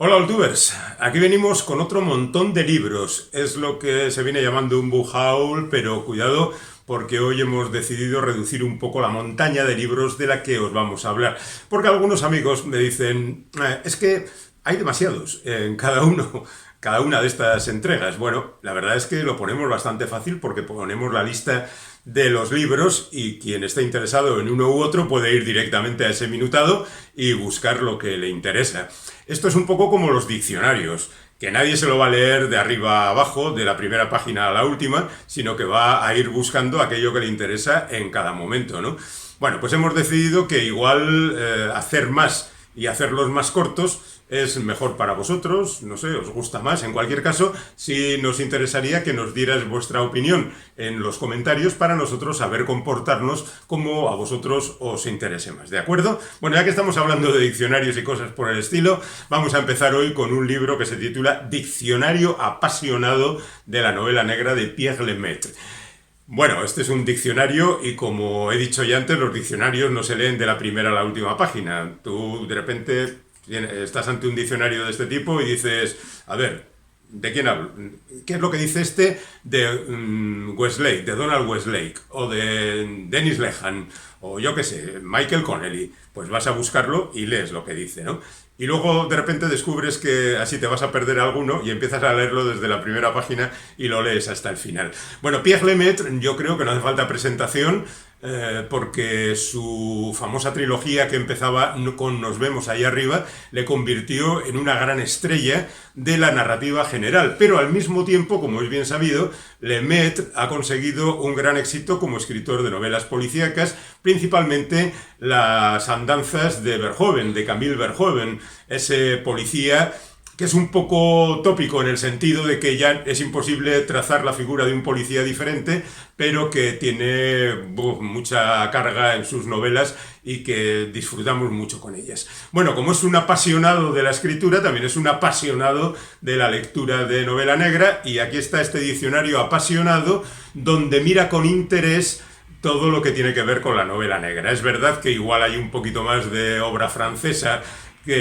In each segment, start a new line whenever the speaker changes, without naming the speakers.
Hola, Altubers. Aquí venimos con otro montón de libros. Es lo que se viene llamando un book haul, pero cuidado porque hoy hemos decidido reducir un poco la montaña de libros de la que os vamos a hablar. Porque algunos amigos me dicen, es que hay demasiados en cada una de estas entregas. Bueno, la verdad es que lo ponemos bastante fácil porque ponemos la lista de los libros y quien esté interesado en uno u otro puede ir directamente a ese minutado y buscar lo que le interesa. Esto es un poco como los diccionarios, que nadie se lo va a leer de arriba a abajo, de la primera página a la última, sino que va a ir buscando aquello que le interesa en cada momento, ¿no? Bueno, pues hemos decidido que igual hacer más y hacerlos más cortos es mejor para vosotros, no sé, os gusta más. En cualquier caso, sí nos interesaría que nos dierais vuestra opinión en los comentarios para nosotros saber comportarnos como a vosotros os interese más, ¿de acuerdo? Bueno, ya que estamos hablando de diccionarios y cosas por el estilo, vamos a empezar hoy con un libro que se titula Diccionario apasionado de la novela negra de Pierre Lemaitre. Bueno, este es un diccionario y como he dicho ya antes, los diccionarios no se leen de la primera a la última página. Tú de repente estás ante un diccionario de este tipo y dices, a ver, ¿de quién hablo? ¿Qué es lo que dice este de Westlake, de Donald Westlake, o de Dennis Lehane, o yo qué sé, Michael Connelly? Pues vas a buscarlo y lees lo que dice, ¿no? Y luego de repente descubres que así te vas a perder alguno y empiezas a leerlo desde la primera página y lo lees hasta el final. Bueno, Pierre Lemaitre, yo creo que no hace falta presentación, porque su famosa trilogía que empezaba con Nos vemos ahí arriba le convirtió en una gran estrella de la narrativa general, pero al mismo tiempo, como es bien sabido, Lemaitre ha conseguido un gran éxito como escritor de novelas policíacas, principalmente las andanzas de Verhoeven, de Camille Verhoeven, ese policía que es un poco tópico en el sentido de que ya es imposible trazar la figura de un policía diferente, pero que tiene mucha carga en sus novelas y que disfrutamos mucho con ellas. Bueno, como es un apasionado de la escritura, también es un apasionado de la lectura de novela negra, y aquí está este diccionario apasionado donde mira con interés todo lo que tiene que ver con la novela negra. Es verdad que igual hay un poquito más de obra francesa que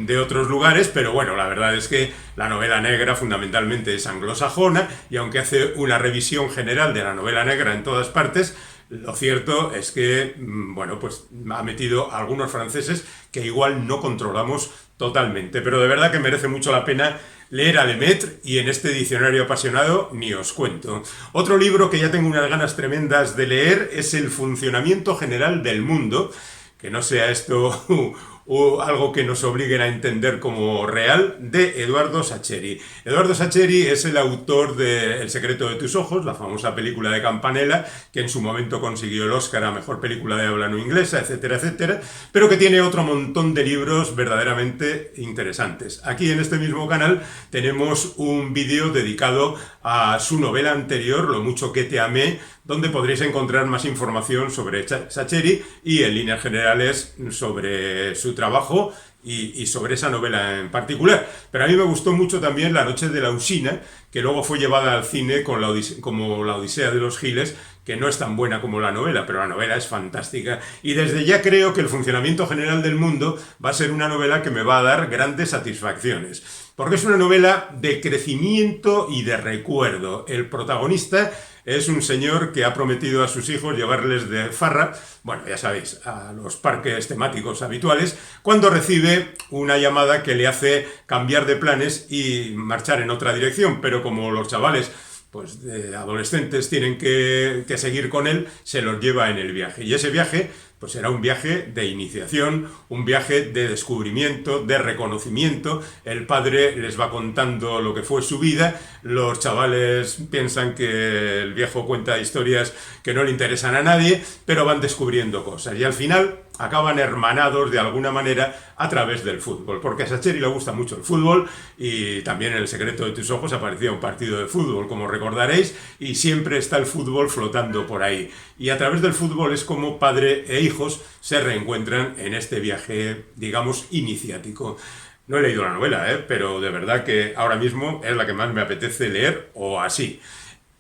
de otros lugares, pero bueno, la verdad es que la novela negra fundamentalmente es anglosajona, y aunque hace una revisión general de la novela negra en todas partes, lo cierto es que, bueno, pues ha metido a algunos franceses que igual no controlamos totalmente, pero de verdad que merece mucho la pena leer a Lemaitre, y en este diccionario apasionado ni os cuento. Otro libro que ya tengo unas ganas tremendas de leer es El funcionamiento general del mundo, que no sea esto o algo que nos obliguen a entender como real, de Eduardo Sacheri. Eduardo Sacheri es el autor de El secreto de tus ojos, la famosa película de Campanella, que en su momento consiguió el Oscar a mejor película de habla no inglesa, etcétera, etcétera, pero que tiene otro montón de libros verdaderamente interesantes. Aquí en este mismo canal tenemos un vídeo dedicado a su novela anterior, Lo mucho que te amé, donde podréis encontrar más información sobre Sacheri y en líneas generales sobre su trabajo y sobre esa novela en particular. Pero a mí me gustó mucho también La noche de la usina, que luego fue llevada al cine con como La odisea de los giles, que no es tan buena como la novela, pero la novela es fantástica. Y desde ya creo que El funcionamiento general del mundo va a ser una novela que me va a dar grandes satisfacciones, porque es una novela de crecimiento y de recuerdo. El protagonista es un señor que ha prometido a sus hijos llevarles de farra, bueno, ya sabéis, a los parques temáticos habituales, cuando recibe una llamada que le hace cambiar de planes y marchar en otra dirección, pero como los chavales pues de adolescentes tienen que seguir con él, se los lleva en el viaje. Y ese viaje pues será un viaje de iniciación, un viaje de descubrimiento, de reconocimiento. El padre les va contando lo que fue su vida, los chavales piensan que el viejo cuenta historias que no le interesan a nadie, pero van descubriendo cosas. Y al final acaban hermanados de alguna manera a través del fútbol, porque a Sacheri le gusta mucho el fútbol, y también en El secreto de tus ojos aparecía un partido de fútbol, como recordaréis, y siempre está el fútbol flotando por ahí. Y a través del fútbol es como padre e hijos se reencuentran en este viaje, digamos, iniciático. No he leído la novela, pero de verdad que ahora mismo es la que más me apetece leer, o así.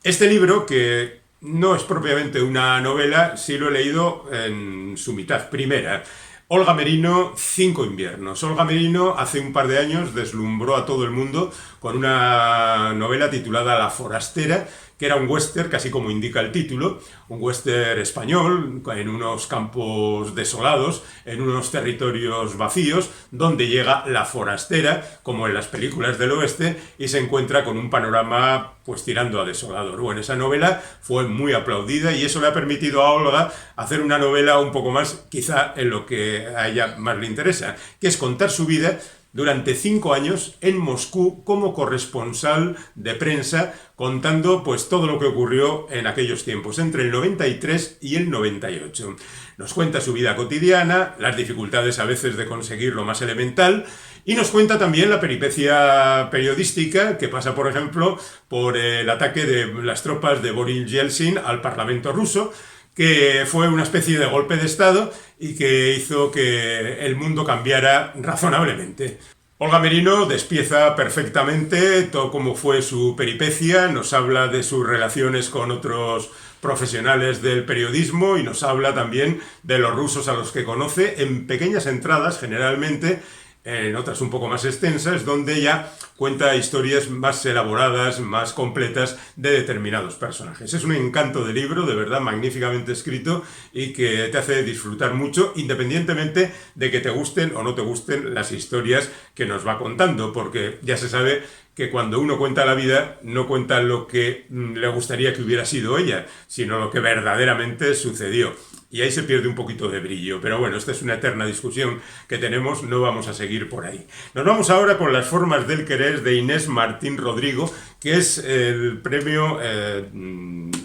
Este libro, que no es propiamente una novela, sí lo he leído en su mitad primera. Olga Merino, Cinco inviernos. Olga Merino hace un par de años deslumbró a todo el mundo con una novela titulada La forastera, que era un western, casi como indica el título, un western español, en unos campos desolados, en unos territorios vacíos, donde llega la forastera, como en las películas del oeste, y se encuentra con un panorama pues tirando a desolador. Bueno, esa novela fue muy aplaudida y eso le ha permitido a Olga hacer una novela un poco más, quizá en lo que a ella más le interesa, que es contar su vida durante 5 años en Moscú como corresponsal de prensa, contando pues todo lo que ocurrió en aquellos tiempos, entre el 93 y el 98. Nos cuenta su vida cotidiana, las dificultades a veces de conseguir lo más elemental, y nos cuenta también la peripecia periodística que pasa, por ejemplo, por el ataque de las tropas de Boris Yeltsin al Parlamento ruso, que fue una especie de golpe de Estado y que hizo que el mundo cambiara razonablemente. Olga Merino despieza perfectamente todo cómo fue su peripecia, nos habla de sus relaciones con otros profesionales del periodismo y nos habla también de los rusos a los que conoce en pequeñas entradas generalmente, en otras un poco más extensas, donde ella cuenta historias más elaboradas, más completas de determinados personajes. Es un encanto de libro, de verdad, magníficamente escrito y que te hace disfrutar mucho, independientemente de que te gusten o no te gusten las historias que nos va contando, porque ya se sabe que cuando uno cuenta la vida, no cuenta lo que le gustaría que hubiera sido ella, sino lo que verdaderamente sucedió. Y ahí se pierde un poquito de brillo. Pero bueno, esta es una eterna discusión que tenemos, no vamos a seguir por ahí. Nos vamos ahora con Las formas del querer de Inés Martín Rodrigo, que es el premio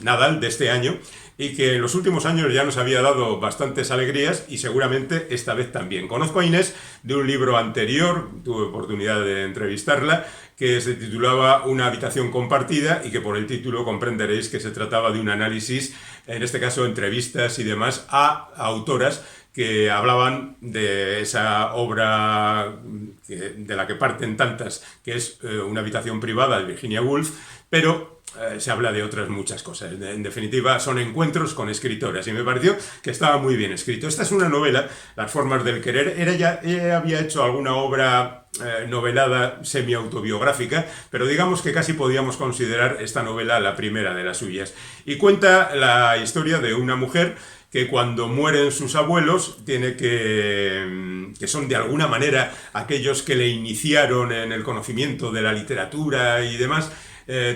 Nadal de este año y que en los últimos años ya nos había dado bastantes alegrías y seguramente esta vez también. Conozco a Inés de un libro anterior, tuve oportunidad de entrevistarla, que se titulaba Una habitación compartida y que por el título comprenderéis que se trataba de un análisis, en este caso entrevistas y demás, a autoras que hablaban de esa obra de la que parten tantas, que es Una habitación privada de Virginia Woolf, pero se habla de otras muchas cosas. En definitiva, son encuentros con escritoras y me pareció que estaba muy bien escrito. Esta es una novela, Las formas del querer. Ella había hecho alguna obra novelada semi-autobiográfica, pero digamos que casi podíamos considerar esta novela la primera de las suyas. Y cuenta la historia de una mujer que cuando mueren sus abuelos tiene que son de alguna manera aquellos que le iniciaron en el conocimiento de la literatura y demás,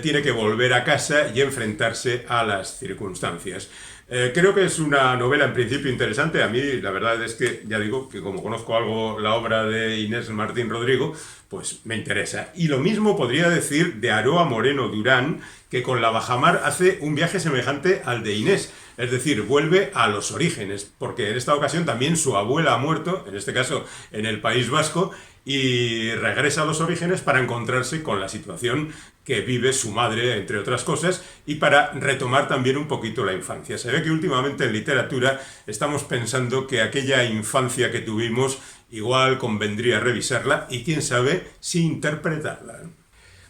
tiene que volver a casa y enfrentarse a las circunstancias. Creo que es una novela en principio interesante. A mí la verdad es que ya digo que como conozco algo la obra de Inés Martín Rodrigo, pues me interesa. Y lo mismo podría decir de Aroa Moreno Durán, que con La bajamar hace un viaje semejante al de Inés. Es decir, vuelve a los orígenes, porque en esta ocasión también su abuela ha muerto, en este caso en el País Vasco, y regresa a los orígenes para encontrarse con la situación que vive su madre, entre otras cosas, y para retomar también un poquito la infancia. Se ve que últimamente en literatura estamos pensando que aquella infancia que tuvimos igual convendría revisarla y quién sabe si interpretarla.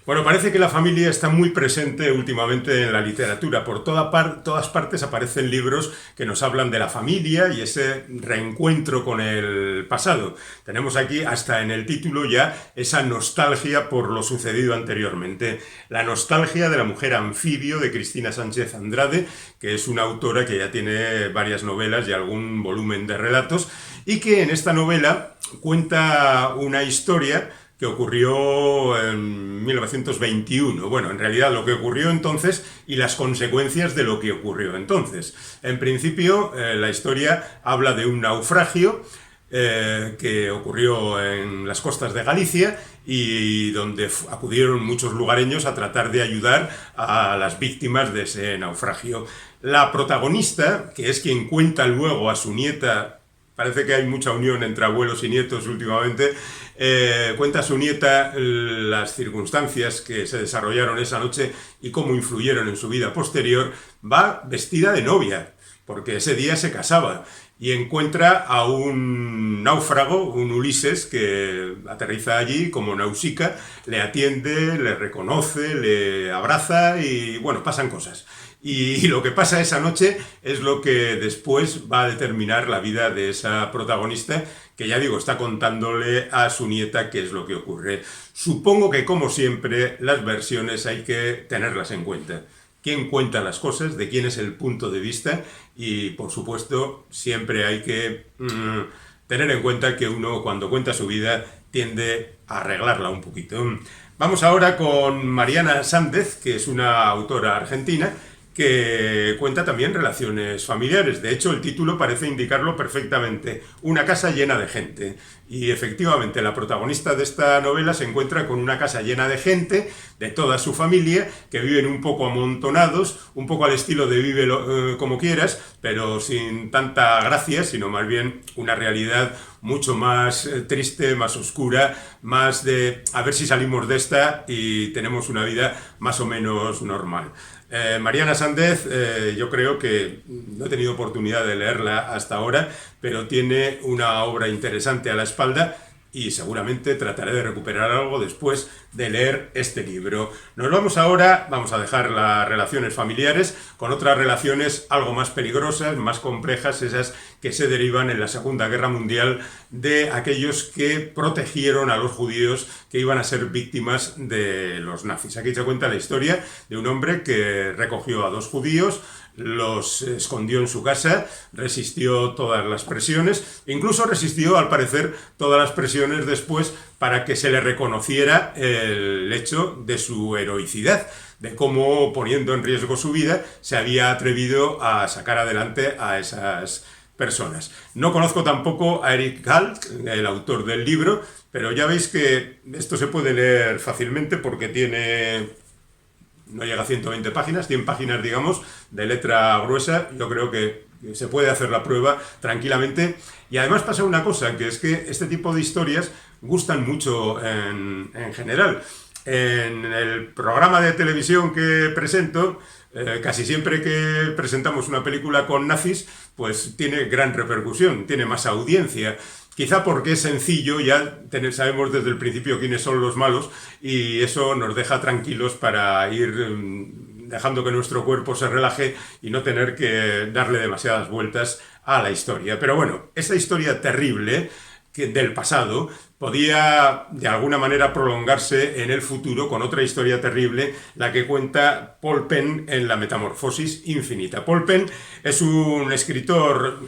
Bueno, parece que la familia está muy presente últimamente en la literatura. Por todas partes aparecen libros que nos hablan de la familia y ese reencuentro con el pasado. Tenemos aquí hasta en el título ya esa nostalgia por lo sucedido anteriormente. La nostalgia de la mujer anfibio de Cristina Sánchez Andrade, que es una autora que ya tiene varias novelas y algún volumen de relatos, y que en esta novela cuenta una historia que ocurrió en 1921. Bueno, en realidad lo que ocurrió entonces y las consecuencias de lo que ocurrió entonces. En principio, la historia habla de un naufragio que ocurrió en las costas de Galicia y donde acudieron muchos lugareños a tratar de ayudar a las víctimas de ese naufragio. La protagonista, que es quien cuenta luego a su nieta, parece que hay mucha unión entre abuelos y nietos últimamente, cuenta a su nieta las circunstancias que se desarrollaron esa noche y cómo influyeron en su vida posterior. Va vestida de novia, porque ese día se casaba, y encuentra a un náufrago, un Ulises, que aterriza allí como Nausicaa, le atiende, le reconoce, le abraza y bueno, pasan cosas. y lo que pasa esa noche es lo que después va a determinar la vida de esa protagonista, que ya digo, está contándole a su nieta qué es lo que ocurre. Supongo que, como siempre, las versiones hay que tenerlas en cuenta. Quién cuenta las cosas, de quién es el punto de vista y, por supuesto, siempre hay que tener en cuenta que uno, cuando cuenta su vida, tiende a arreglarla un poquito. Vamos ahora con Mariana Sández, que es una autora argentina, que cuenta también relaciones familiares. De hecho, el título parece indicarlo perfectamente. Una casa llena de gente. Y efectivamente, la protagonista de esta novela se encuentra con una casa llena de gente, de toda su familia, que viven un poco amontonados, un poco al estilo de vive como quieras, pero sin tanta gracia, sino más bien una realidad mucho más triste, más oscura, más de a ver si salimos de esta y tenemos una vida más o menos normal. Mariana Sández, yo creo que no he tenido oportunidad de leerla hasta ahora, pero tiene una obra interesante a la espalda y seguramente trataré de recuperar algo después de leer este libro. Nos vamos ahora, vamos a dejar las relaciones familiares con otras relaciones algo más peligrosas, más complejas, esas que se derivan en la Segunda Guerra Mundial de aquellos que protegieron a los judíos que iban a ser víctimas de los nazis. Aquí se cuenta la historia de un hombre que recogió a 2 judíos, los escondió en su casa, resistió todas las presiones, incluso resistió, al parecer, todas las presiones después para que se le reconociera el hecho de su heroicidad, de cómo, poniendo en riesgo su vida, se había atrevido a sacar adelante a esas personas. No conozco tampoco a Eric Galk, el autor del libro, pero ya veis que esto se puede leer fácilmente porque no llega a 120 páginas, 100 páginas, digamos, de letra gruesa. Yo creo que se puede hacer la prueba tranquilamente. Y además pasa una cosa, que es que este tipo de historias gustan mucho en general. En el programa de televisión que presento, casi siempre que presentamos una película con nazis, pues tiene gran repercusión, tiene más audiencia. Quizá porque es sencillo, ya sabemos desde el principio quiénes son los malos y eso nos deja tranquilos para ir dejando que nuestro cuerpo se relaje y no tener que darle demasiadas vueltas a la historia. Pero bueno, esta historia terrible del pasado podía de alguna manera prolongarse en el futuro con otra historia terrible, la que cuenta Paul Penn en La Metamorfosis Infinita. Paul Penn es un escritor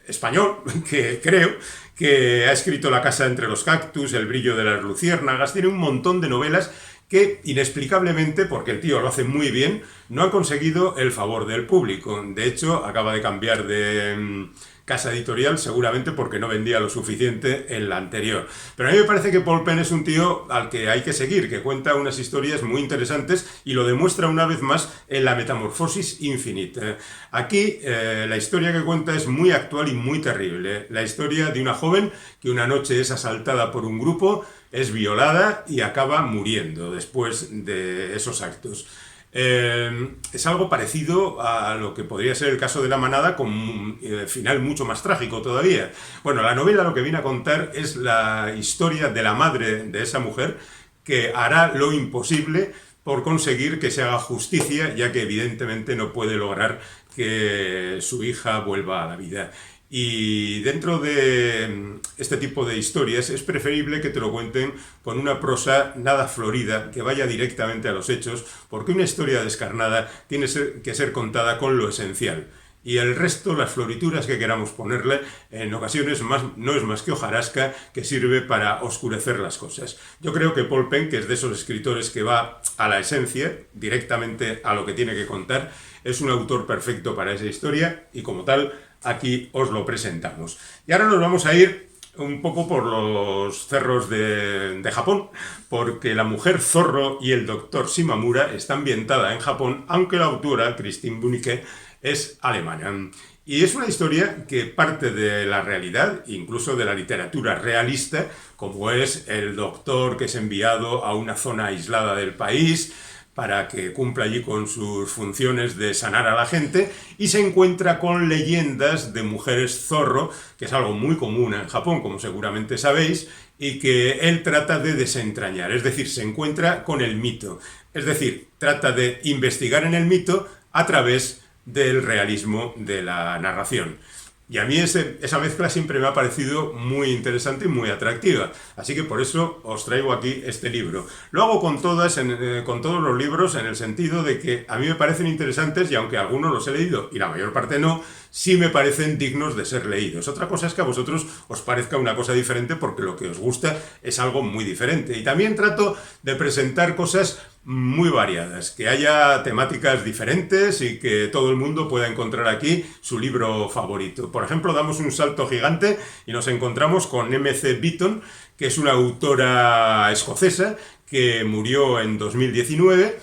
español, que creo que ha escrito La casa entre los cactus, El brillo de las luciérnagas, tiene un montón de novelas que inexplicablemente, porque el tío lo hace muy bien, no ha conseguido el favor del público. De hecho, acaba de cambiar de casa editorial, seguramente porque no vendía lo suficiente en la anterior. Pero a mí me parece que Paul Penn es un tío al que hay que seguir, que cuenta unas historias muy interesantes y lo demuestra una vez más en La Metamorfosis Infinita. Aquí la historia que cuenta es muy actual y muy terrible. La historia de una joven que una noche es asaltada por un grupo, es violada y acaba muriendo después de esos actos. Es algo parecido a lo que podría ser el caso de La Manada, con un final mucho más trágico todavía. Bueno, la novela lo que viene a contar es la historia de la madre de esa mujer que hará lo imposible por conseguir que se haga justicia, ya que evidentemente no puede lograr que su hija vuelva a la vida. Y dentro de este tipo de historias es preferible que te lo cuenten con una prosa nada florida, que vaya directamente a los hechos, porque una historia descarnada tiene que ser contada con lo esencial. Y el resto, las florituras que queramos ponerle, en ocasiones no es más que hojarasca que sirve para oscurecer las cosas. Yo creo que Paul Penn, que es de esos escritores que va a la esencia, directamente a lo que tiene que contar, es un autor perfecto para esa historia y como tal, aquí os lo presentamos. Y ahora nos vamos a ir un poco por los cerros de Japón, porque La mujer zorro y el doctor Shimamura está ambientada en Japón, aunque la autora, Christine Bunicke, es alemana. Y es una historia que parte de la realidad, incluso de la literatura realista, como es el doctor que es enviado a una zona aislada del país para que cumpla allí con sus funciones de sanar a la gente, y se encuentra con leyendas de mujeres zorro, que es algo muy común en Japón, como seguramente sabéis, y que él trata de desentrañar, es decir, se encuentra con el mito. Es decir, trata de investigar en el mito a través del realismo de la narración. Y a mí esa mezcla siempre me ha parecido muy interesante y muy atractiva. Así que por eso os traigo aquí este libro. Lo hago con con todos los libros en el sentido de que a mí me parecen interesantes y aunque algunos los he leído y la mayor parte no, sí me parecen dignos de ser leídos. Otra cosa es que a vosotros os parezca una cosa diferente porque lo que os gusta es algo muy diferente. Y también trato de presentar cosas muy variadas, que haya temáticas diferentes y que todo el mundo pueda encontrar aquí su libro favorito. Por ejemplo, damos un salto gigante y nos encontramos con M.C. Beaton, que es una autora escocesa que murió en 2019,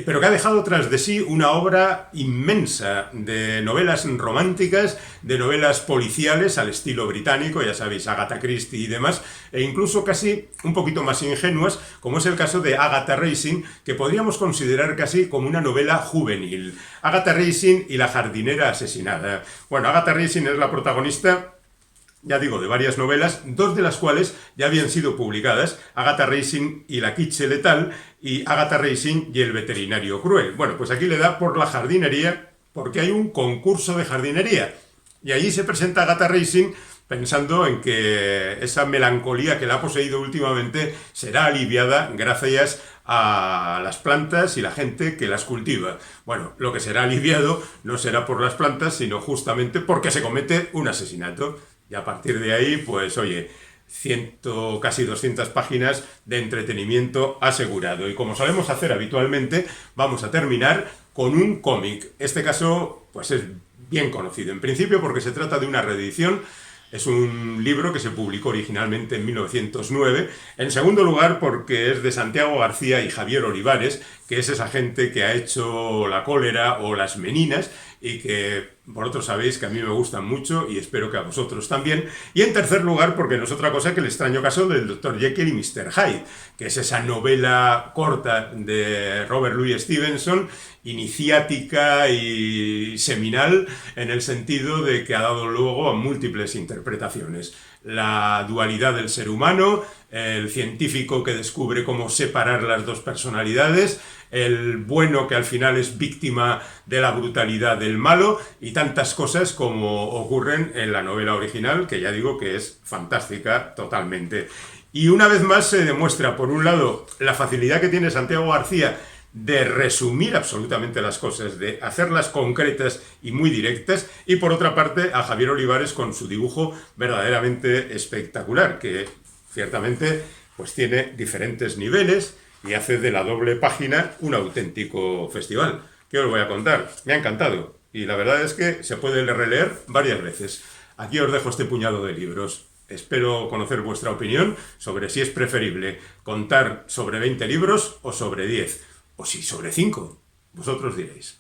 pero que ha dejado tras de sí una obra inmensa de novelas románticas, de novelas policiales al estilo británico, ya sabéis, Agatha Christie y demás, e incluso casi un poquito más ingenuas, como es el caso de Agatha Racing, que podríamos considerar casi como una novela juvenil. Agatha Racing y la jardinera asesinada. Bueno, Agatha Racing es la protagonista, ya digo, de varias novelas, dos de las cuales ya habían sido publicadas, Agatha Racing y La quiche letal, y Agatha Racing y El veterinario cruel. Bueno, pues aquí le da por la jardinería, porque hay un concurso de jardinería. Y allí se presenta Agatha Racing pensando en que esa melancolía que la ha poseído últimamente será aliviada gracias a las plantas y la gente que las cultiva. Bueno, lo que será aliviado no será por las plantas, sino justamente porque se comete un asesinato. Y a partir de ahí, pues oye, casi 200 páginas de entretenimiento asegurado. Y como solemos hacer habitualmente, vamos a terminar con un cómic. Este caso, pues es bien conocido. En principio porque se trata de una reedición. Es un libro que se publicó originalmente en 1909. En segundo lugar, porque es de Santiago García y Javier Olivares, que es esa gente que ha hecho La cólera o Las meninas y que vosotros sabéis que a mí me gustan mucho y espero que a vosotros también. Y en tercer lugar, porque no es otra cosa que El extraño caso del Dr. Jekyll y Mr. Hyde, que es esa novela corta de Robert Louis Stevenson, iniciática y seminal en el sentido de que ha dado luego a múltiples interpretaciones. La dualidad del ser humano, el científico que descubre cómo separar las dos personalidades, el bueno que al final es víctima de la brutalidad del malo y tantas cosas como ocurren en la novela original, que ya digo que es fantástica totalmente. Y una vez más se demuestra, por un lado, la facilidad que tiene Santiago García de resumir absolutamente las cosas, de hacerlas concretas y muy directas, y por otra parte a Javier Olivares con su dibujo verdaderamente espectacular, que ciertamente pues tiene diferentes niveles y hace de la doble página un auténtico festival. ¿Qué os voy a contar? Me ha encantado y la verdad es que se puede releer varias veces. Aquí os dejo este puñado de libros. Espero conocer vuestra opinión sobre si es preferible contar sobre 20 libros o sobre 10. O si sobre 5, vosotros diréis.